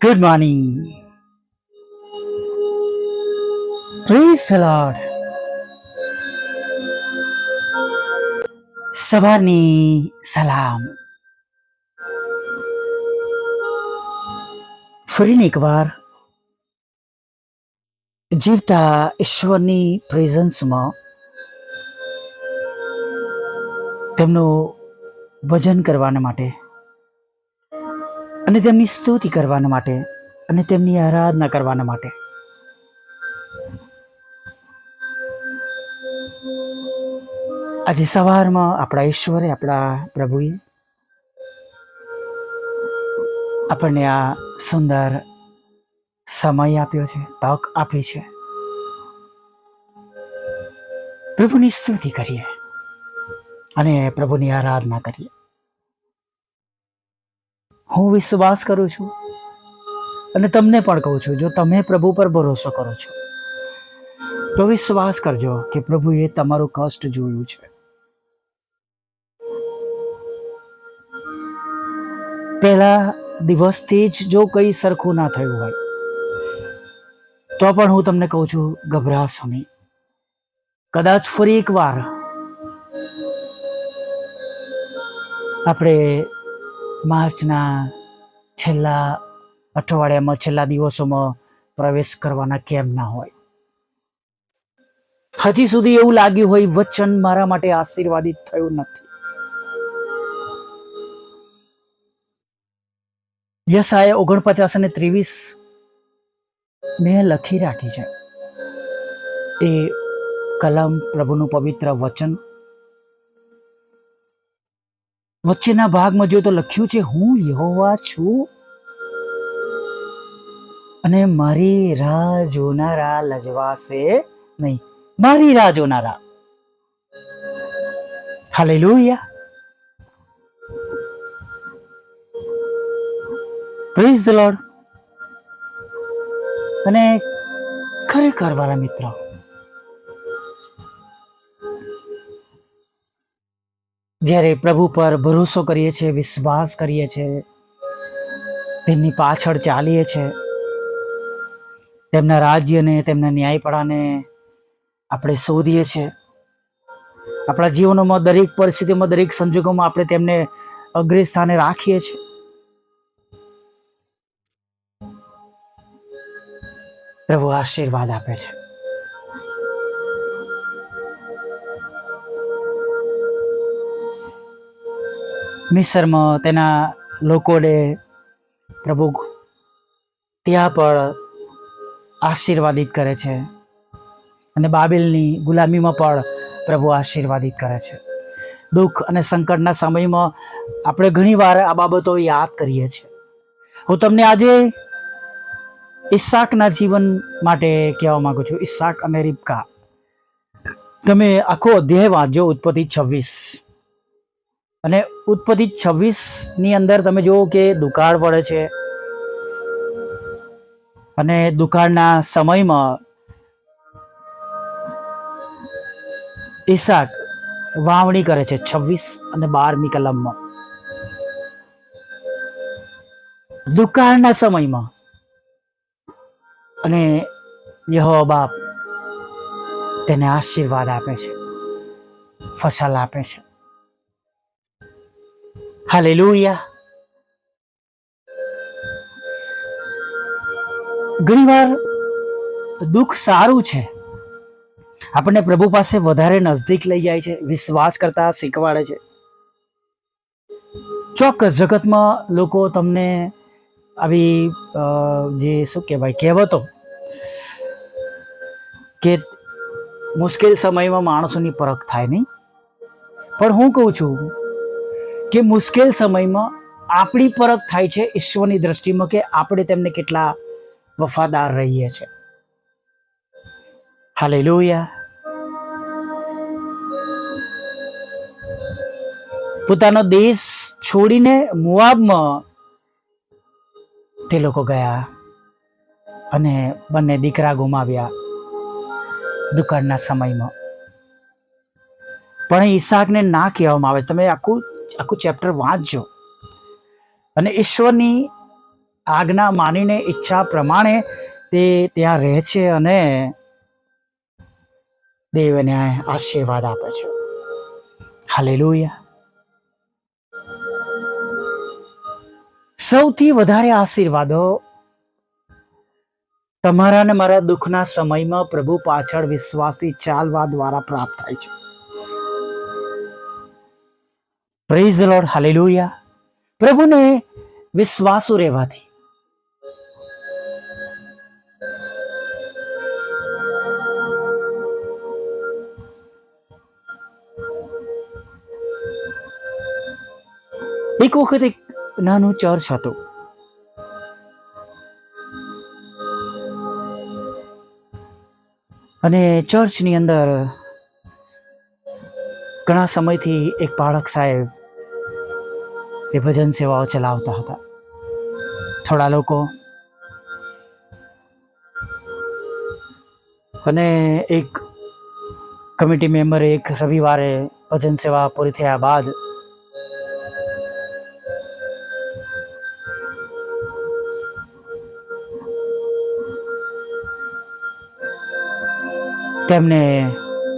Good morning. Praise the lord. સવારની સલામ. ફરીને એકવાર જીવતા ઈશ્વરની પ્રેઝન્સમાં તેમનું ભજન કરવાના માટે અને તેમની સ્તુતિ કરવાના માટે અને તેમની આરાધના કરવાના માટે આજે સવારમાં આપણા ઈશ્વરે, આપણા પ્રભુએ આપણને આ સુંદર સમય આપ્યો છે, તક આપી છે. પ્રભુની સ્તુતિ કરીએ અને પ્રભુની આરાધના કરીએ. હું વિશ્વાસ કરું છું અને તમને પણ કહું છું, જો તમે પ્રભુ પર ભરોસો કરો છો તો વિશ્વાસ કરજો કે પ્રભુએ તમારું કષ્ટ જોયું છે. પહેલા દિવસથી જ જો કંઈ સરખું ના થયું હોય તો પણ હું તમને કહું છું, ગભરાશો નહીં. કદાચ ફરી એકવાર આપણે માર્ચના છેલ્લા અઠવાડિયામાં, છેલ્લા દિવસોમાં પ્રવેશ કરવાના કેમ ના હોય. હજી સુધી એવું લાગ્યું હોય વચન મારા માટે આશીર્વાદિત થયું નથી. યશાયા 49 અને 23 મેં લખી રાખી છે. એ કલમ, પ્રભુનું પવિત્ર વચન. વચ્ચેના ભાગમાં જો તો લખ્યું છે, હું યહોવા છું અને મારી રાહ જોનારા લજવાશે નહીં. મારી રાહ જોનારા. હાલેલુયા. Praise the lord. અને ખરેખર વાલા મિત્રો, જ્યારે પ્રભુ પર ભરોસો કરીએ છીએ, વિશ્વાસ કરીએ છીએ, તેમની પાછળ ચાલીએ છીએ, તેમના રાજ્યને, તેમના ન્યાયપણાને આપણે શોધીએ છીએ, આપણા જીવનોમાં દરેક પરિસ્થિતિમાં, દરેક સંજોગોમાં આપણે તેમને અગ્રે સ્થાને રાખીએ છીએ, પ્રભુ આશીર્વાદ આપે છે. મિસરમાં તેના લોકોને પ્રભુ ત્યાં પણ આશીર્વાદિત કરે છે અને બાબેલની ગુલામીમાં પણ પ્રભુ આશીર્વાદિત કરે છે. દુઃખ અને સંકટના સમયમાં આપણે ઘણીવાર આ બાબતો યાદ કરીએ છીએ. હું તમને આજે ઈસાકના જીવન માટે કહેવા માંગુ છું. ઈસાક અને રિબકા. તમે આખો અધ્યાય વાંચજો, ઉત્પત્તિ 26. અને ઉત્પત્તિ 26ની અંદર તમે જુઓ કે દુકાળ પડે છે અને દુકાળના સમયમાં ઈસાક વાવણી કરે છે. 26 અને 12મી કલમમાં દુકાળના સમયમાં. અને યહોવા બાપ તેને આશીર્વાદ આપે છે, ફસલ આપે છે. હાલેલુયા. ઘણીવાર દુઃખ સારું છે, આપણને પ્રભુ પાસે વધારે નજદીક લઈ જાય છે, વિશ્વાસ કરતા શીખવાડે છે. ચોક્કસ જગતમાં લોકો તમને આવી જે શું કહેવાય, કહેવતો કે મુશ્કેલ સમયમાં માણસોની પરખ થાય નહીં, પણ હું કહું છું કે મુશ્કેલ સમયમાં આપણી પરખ થાય છે ઈશ્વરની દ્રષ્ટિમાં, કે આપણે તેમને કેટલા વફાદાર રહીએ છીએ. હાલેલુયા. પોતાનો દેશ છોડીને મોઆબમાં તે લોકો ગયા અને બંને દીકરા ગુમાવ્યા દુકાળના સમયમાં. પણ ઈસાકને ના કહેવામાં આવે છે. તમે આખું ચેપ્ટર વાંચજો અને ઈશ્વરની આજ્ઞા માનીને ઈચ્છા પ્રમાણે તે ત્યાં રહે છે અને દેવ એને આશીર્વાદ આપે છે. હાલેલુયા. સૌથી વધારે આશીર્વાદો તમારા અને મારા દુઃખના સમયમાં પ્રભુ પાછળ વિશ્વાસથી ચાલવા દ્વારા પ્રાપ્ત થાય છે. Praise the lord. હાલેલુયા. પ્રભુને વિશ્વાસુ રહેવાથી એક વખત એક નાનું ચર્ચ હતું. અને ચર્ચની અંદર ઘણા સમયથી એક બાળક સાહેબ એ ભજન સેવાઓ ચલાવતા હતા. થોડા લોકો અને એક કમિટી મેમ્બરે એક રવિવારે ભજન સેવા પૂરી થયા બાદ તેમને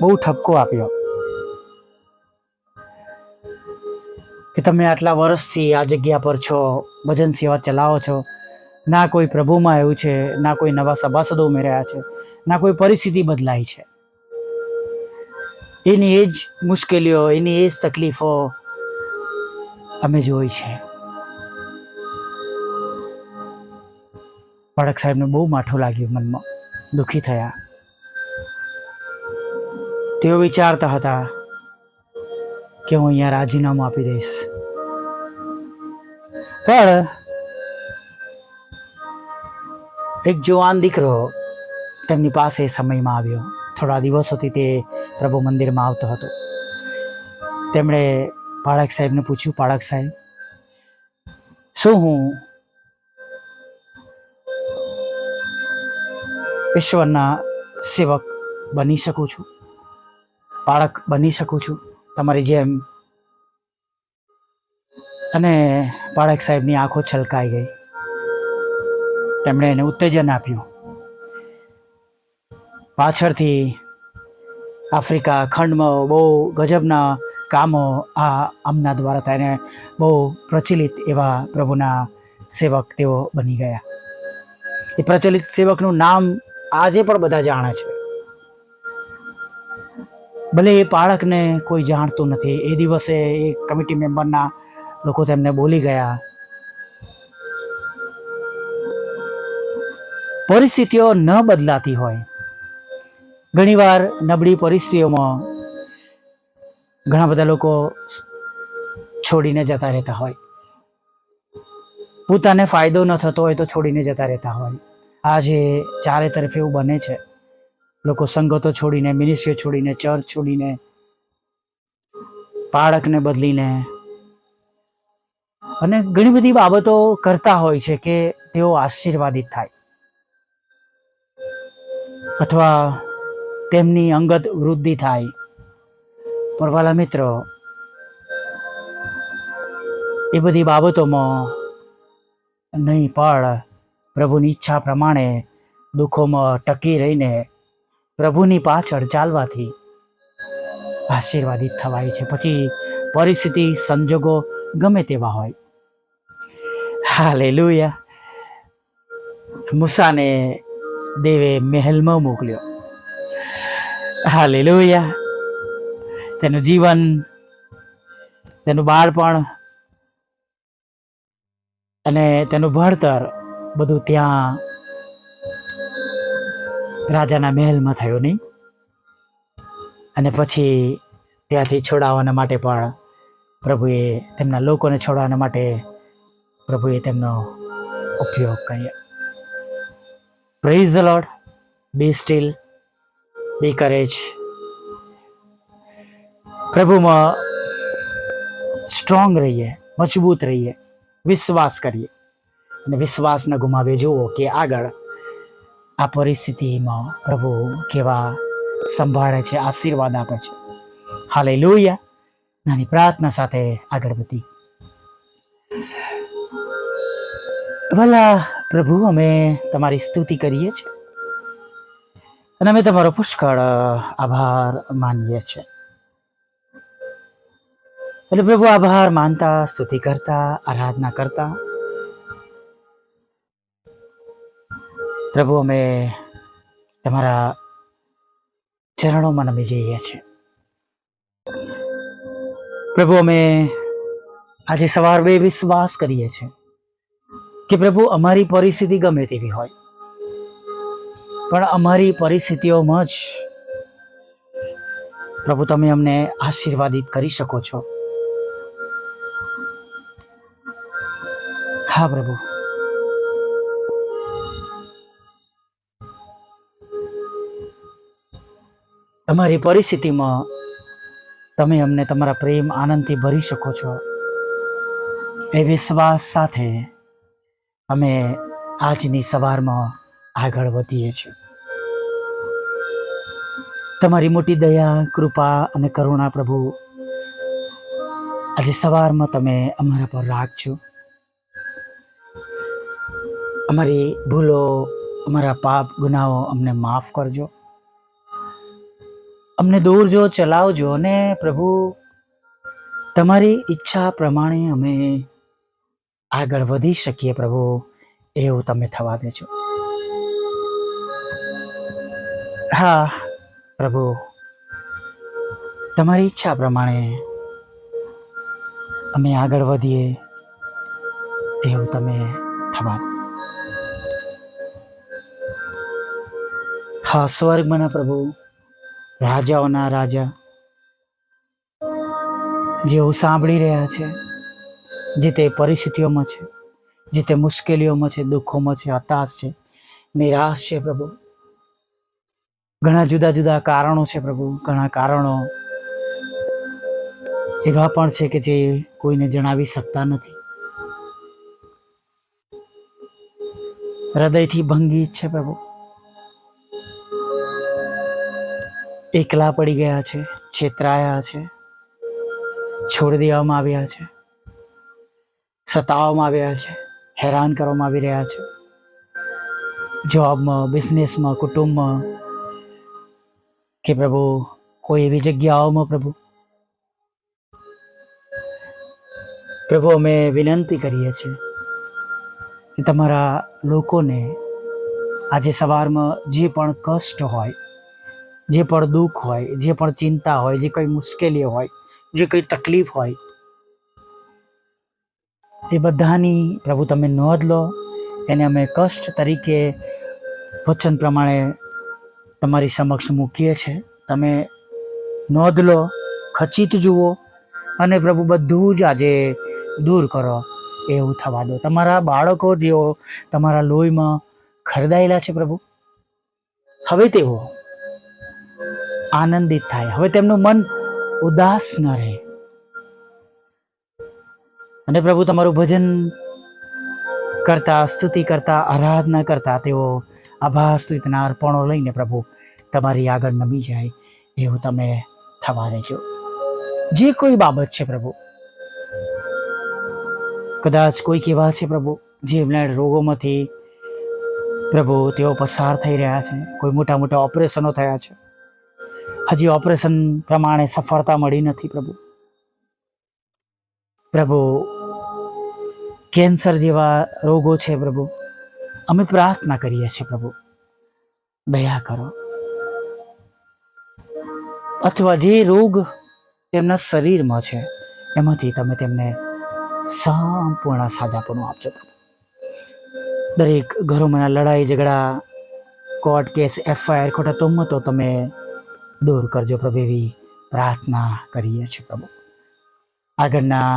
બહુ ઠપકો આપ્યો કે તમે આટલા વર્ષથી આ જગ્યા પર છો, ભજન સેવા ચલાવો છો, ના કોઈ પ્રભુમાં આવ્યું છે, ના કોઈ નવા સભાસદો ઉમેર્યા છે, ના કોઈ પરિસ્થિતિ બદલાઈ છે. એની એ જ મુશ્કેલીઓ, એની એ જ તકલીફો અમે જોઈ છે. બાળક સાહેબને બહુ માઠું લાગ્યું, મનમાં દુઃખી થયા. તેઓ વિચારતા હતા કે હું અહીંયા રાજીનામું આપી દઈશ. પણ એક જુવાન દીકરો તેમની પાસે સમયમાં આવ્યો. થોડા દિવસોથી તે પ્રભુ મંદિરમાં આવતો હતો. તેમણે બાળક સાહેબને પૂછ્યું, બાળક સાહેબ, શું હું ઈશ્વરના સેવક બની શકું છું, બાળક બની શકું છું તમારી જેમ? અને બાળક સાહેબની આંખો છલકાઈ ગઈ. તેમણે એને ઉત્તેજન આપ્યું. પાછળથી આફ્રિકા ખંડમાં બહુ ગજબના કામો આમના દ્વારા થઈને બહુ પ્રચલિત એવા પ્રભુના સેવક તેઓ બની ગયા. એ પ્રચલિત સેવકનું નામ આજે પણ બધા જાણે છે. ભલે એ બાળકને કોઈ જાણતું નથી. એ દિવસે એ કમિટી મેમ્બરના લોકો તેમને બોલી ગયા. પરિસ્થિતિઓ ન બદલાતી હોય, ઘણીવાર નબળી પરિસ્થિતિઓમાં ઘણા બધા લોકો છોડીને જતા રહેતા હોય. પોતાને ફાયદો ન થતો હોય તો છોડીને જતા રહેતા હોય. આજે ચારે તરફ એવું બને છે. લોકો સંગતો છોડીને, મિનિસ્ટ્રી છોડીને, ચર્ચ છોડીને, બાળકને બદલીને અને ઘણી બધી બાબતો કરતા હોય છે કે તેઓ આશીર્વાદિત થાય અથવા તેમની અંગત વૃદ્ધિ થાય. પણ વાલા મિત્રો, એ બધી બાબતોમાં નહીં, પણ પ્રભુની ઈચ્છા પ્રમાણે દુઃખોમાં ટકી રહીને પ્રભુની પાછળ ચાલવાથી આશીર્વાદિત થવાય છે. પછી પરિસ્થિતિ, સંજોગો ગમે તેવા હોય. હાલેલુયા. મૂસાને દેવે મહેલમાં મોકલ્યો. હાલેલુયા. તેનું જીવન, તેનું બાળપણ અને તેનું ભણતર બધું ત્યાં રાજાના મહેલમાં થયું નહીં. અને પછી ત્યાંથી છોડાવવાના માટે પણ પ્રભુએ, તેમના લોકોને છોડાવવાના માટે પ્રભુએ તેમનો ઉપયોગ કર્યો. Praise the lord. Be still, be courage. પ્રભુમાં સ્ટ્રોંગ રહીએ, મજબૂત રહીએ, વિશ્વાસ કરીએ અને વિશ્વાસ ન ગુમાવીએ. જુઓ કે આગળ આ પરિસ્થિતિમાં પ્રભુ કેવા સંભાળે છે, આશીર્વાદ આપે છે. હાલેલુયા. નાની પ્રાર્થના સાથે આગળ વધી. ભલા પ્રભુ, અમે તમારી સ્તુતિ કરીએ છીએ અને અમે તમારો પુષ્કળ આભાર માનીએ છીએ. એટલે પ્રભુ, આભાર માનતા, સ્તુતિ કરતા, આરાધના કરતા પ્રભુ, અમે તમારા ચરણોમાં નમી જઈએ છીએ. પ્રભુ, અમે આજે સવાર બે વિશ્વાસ કરીએ છીએ કે પ્રભુ, અમારી પરિસ્થિતિ ગમે તેવી હોય, પણ અમારી પરિસ્થિતિઓમાં જ પ્રભુ તમે અમને આશીર્વાદિત કરી શકો છો. હા પ્રભુ, અમારી પરિસ્થિતિમાં તમે અમને તમારા પ્રેમ આનંદથી ભરી શકો છો. એ વિશ્વાસ સાથે અમે આજની સવારમાં આગળ વધીએ છીએ. તમારી મોટી દયા, કૃપા અને કરુણા પ્રભુ આજે સવારમાં તમે અમારા પર રાખજો. અમારી ભૂલો, અમારા પાપ ગુનાઓ અમને માફ કરજો, અમને દોરજો, ચલાવજો અને પ્રભુ તમારી ઈચ્છા પ્રમાણે અમે આગળ વધી શકીએ પ્રભુ, એવું તમે થવા દેજો. હા પ્રભુ, તમારી ઈચ્છા પ્રમાણે અમે આગળ વધીએ એવું તમે થવા દો. હા સ્વર્ગમાંના પ્રભુ, રાજાઓના રાજા, જેઓ સાંભળી રહ્યા છે, જે તે પરિસ્થિતિઓમાં છે, જે તે મુશ્કેલીઓમાં છે, દુઃખોમાં છે, હતાશ છે, નિરાશ છે પ્રભુ, ઘણા જુદા જુદા કારણો છે પ્રભુ. ઘણા કારણો એવા પણ છે કે જે કોઈને જણાવી શકતા નથી. હૃદયથી ભંગી છે પ્રભુ, એકલા પડી ગયા છે, છેતરાયા છે, છોડી દેવામાં આવ્યા છે, સતાવવામાં આવ્યા છે, હેરાન કરવામાં આવી રહ્યા છે, જોબમાં, બિઝનેસમાં, કુટુંબમાં કે પ્રભુ કોઈ એવી જગ્યાઓમાં પ્રભુ અમે વિનંતી કરીએ છીએ કે તમારા લોકોને આજે સવારમાં જે પણ કષ્ટ હોય, જે પણ દુઃખ હોય, જે પણ ચિંતા હોય, જે કંઈ મુશ્કેલીઓ હોય, જે કંઈ તકલીફ હોય, એ બધાની પ્રભુ તમે નોંધ લો. એને અમે કષ્ટ તરીકે વચન પ્રમાણે તમારી સમક્ષ મૂકીએ છીએ. તમે નોંધ લો, ખચિત જુઓ અને પ્રભુ બધું જ આજે દૂર કરો એવું થવા દો. તમારા બાળકો જેઓ તમારા લોહીમાં ખરદાયેલા છે પ્રભુ, હવે તેઓ આનંદિત થાય, હવે તેમનું મન ઉદાસ ન રહે અને પ્રભુ તમારું ભજન કરતા, સ્તુતિ કરતા, આરાધના કરતા તેઓ આભાર સ્તુતિના અર્પણો લઈને પ્રભુ તમારી આગળ નમી જાય એવું તમે થવા દેજો. જે કોઈ બાબત છે પ્રભુ, કદાચ કોઈક એવા છે પ્રભુ જેમને રોગોમાંથી પ્રભુ તેઓ પસાર થઈ રહ્યા છે, કોઈ મોટા મોટા ઓપરેશનો થયા છે, હજી ઓપરેશન પ્રમાણે સફળતા મળી નથી પ્રભુ. પ્રભુ કેન્સર જેવા રોગો છે પ્રભુ, અમે પ્રાર્થના કરીએ છીએ પ્રભુ દયા કરો. અથવા જે રોગ તેમના શરીરમાં છે એમાંથી તમે તેમને સંપૂર્ણ સાજાપણું આપજો પ્રભુ. દરેક ઘરોમાં લડાઈ ઝઘડા, કોર્ટ કેસ, FIR, ખોટા તોમતો તમે દૂર કરજો પ્રભુ, એવી પ્રાર્થના કરીએ છીએ પ્રભુ. આગળના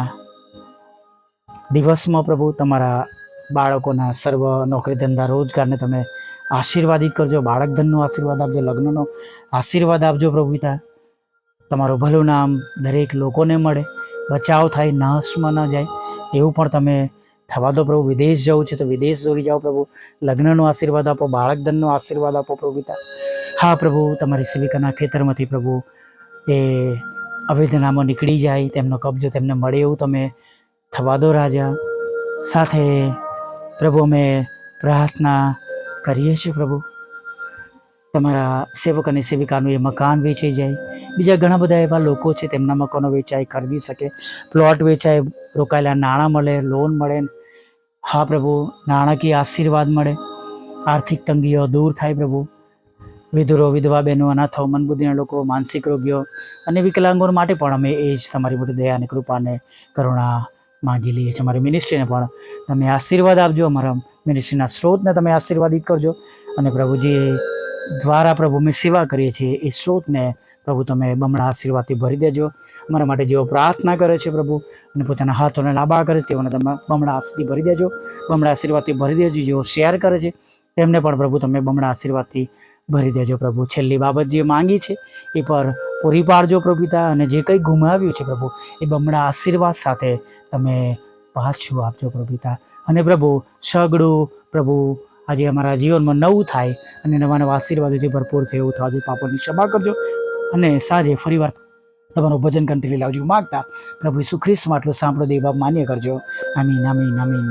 દિવસમાં પ્રભુ તમારા બાળકોના સર્વ નોકરી ધંધા રોજગારને તમે આશીર્વાદિત કરજો. બાળક ધનનો આશીર્વાદ આપજો, લગ્નનો આશીર્વાદ આપજો પ્રભુ પિતા. તમારું ભલું નામ દરેક લોકોને મળે, બચાવ થાય, નાશમાં ન જાય એવું પણ તમે થવા દો પ્રભુ. વિદેશ જવું છે તો વિદેશ દોરી જાઓ પ્રભુ. લગ્નનો આશીર્વાદ આપો, બાળક ધનનો આશીર્વાદ આપો પ્રભુ પિતા. હા પ્રભુ, તમારી સેવિકાના ખેતરમાંથી પ્રભુ એ અવેદનામાં નીકળી જાય, તેમનો કબજો તેમને મળે એવું તમે થવા દો રાજા. સાથે પ્રભુ અમે પ્રાર્થના કરીએ છીએ પ્રભુ, તમારા સેવક અને સેવિકાનું એ મકાન વેચાઈ જાય. બીજા ઘણા બધા એવા લોકો છે તેમના મકાનો વેચાય, ખરીદી શકે, પ્લોટ વેચાય, રોકાયેલા નાણાં મળે, લોન મળે. હા પ્રભુ, નાણાકીય આશીર્વાદ મળે, આર્થિક તંગીઓ દૂર થાય પ્રભુ. વિધુરો, વિધવા બહેનો, અનાથો, મંદબુદ્ધિના લોકો, માનસિક રોગીઓ અને વિકલાંગો માટે પણ અમે એ જ તમારી મોટી દયા અને કૃપાને કરુણા માગી લઈએ છીએ. અમારી મિનિસ્ટ્રીને પણ તમે આશીર્વાદ આપજો, અમારા મિનિસ્ટ્રીના સ્ત્રોતને તમે આશીર્વાદિત કરજો. અને પ્રભુજી દ્વારા પ્રભુ અમે સેવા કરીએ છીએ એ સ્ત્રોતને પ્રભુ તમે બમણા આશીર્વાદથી ભરી દેજો. અમારા માટે જેઓ પ્રાર્થના કરે છે પ્રભુ અને પોતાના હાથોને લાંબા કરે તેઓને તમે બમણા આશીર્વાદથી ભરી દેજો, બમણા આશીર્વાદથી ભરી દેજો. જેઓ શેર કરે છે તેમને પણ પ્રભુ તમે બમણા આશીર્વાદથી ભરી દેજો પ્રભુ. છેલ્લી બાબત જે માંગી છે એ પર પૂરી પાડજો પ્રભુ પિતા, અને જે કંઈ ગુમાવ્યું છે પ્રભુ એ બમણા આશીર્વાદ સાથે તમે પાછું આપજો પ્રભુ પિતા. અને પ્રભુ સગડું પ્રભુ આજે અમારા જીવનમાં નવું થાય અને નવા નવા આશીર્વાદોથી ભરપૂર થાય એવું થવા જોઈએ. પાપોની ક્ષમા કરજો અને સાંજે ફરીવાર તમારું ભજન કંઠી લાવજો માગતા પ્રભુ ઈસુ ખ્રિસ્તમાં આટલું સાંભળો દે બાપ માન્ય કરજો. આમીન, આમીન, આમીન.